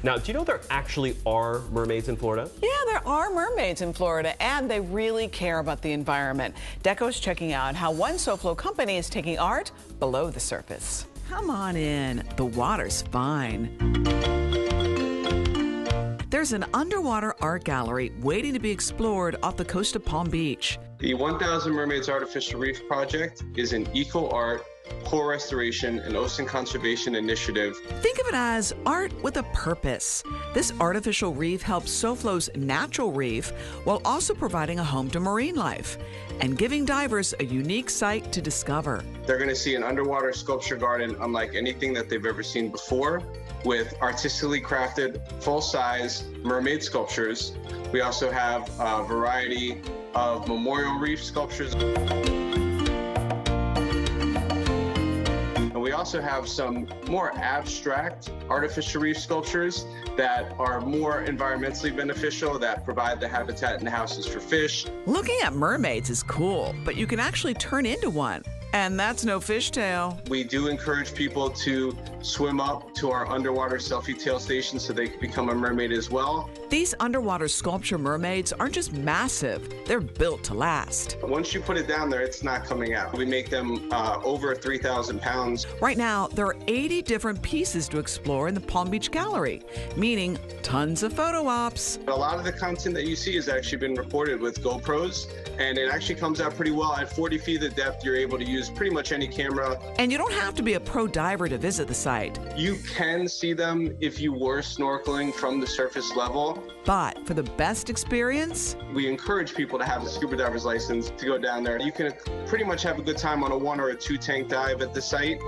Now, do you know there actually are mermaids in Florida? Yeah, there are mermaids in Florida, and they really care about the environment. Deco is checking out how one SoFlo company is taking art below the surface. Come on in. The water's fine. There's an underwater art gallery waiting to be explored off the coast of Palm Beach. The 1000 Mermaids Artificial Reef project is an EcoArt, coral restoration, and ocean conservation initiative. Think of it as art with a purpose. This artificial reef helps SoFlo's natural reef while also providing a home to marine life and giving divers a unique site to discover. They're going to see an underwater sculpture garden unlike anything that they've ever seen before, with artistically crafted, full-size mermaid sculptures. We also have a variety of memorial reef sculptures. We also have some more abstract artificial reef sculptures that are more environmentally beneficial, that provide the habitat and houses for fish. Looking at mermaids is cool, but you can actually turn into one. And that's no fishtail. We do encourage people to swim up to our underwater selfie tail station so they can become a mermaid as well. These underwater sculpture mermaids aren't just massive, they're built to last. Once you put it down there, it's not coming out. We make them over 3,000 pounds. Right now, there are 80 different pieces to explore in the Palm Beach Gallery, meaning tons of photo ops. A lot of the content that you see has actually been recorded with GoPros, and it actually comes out pretty well. At 40 feet of depth, you're able to use pretty much any camera. And you don't have to be a pro diver to visit the site. You can see them if you were snorkeling from the surface level. But for the best experience, we encourage people to have a scuba diver's license to go down there. You can pretty much have a good time on a 1 or a 2 tank dive at the site.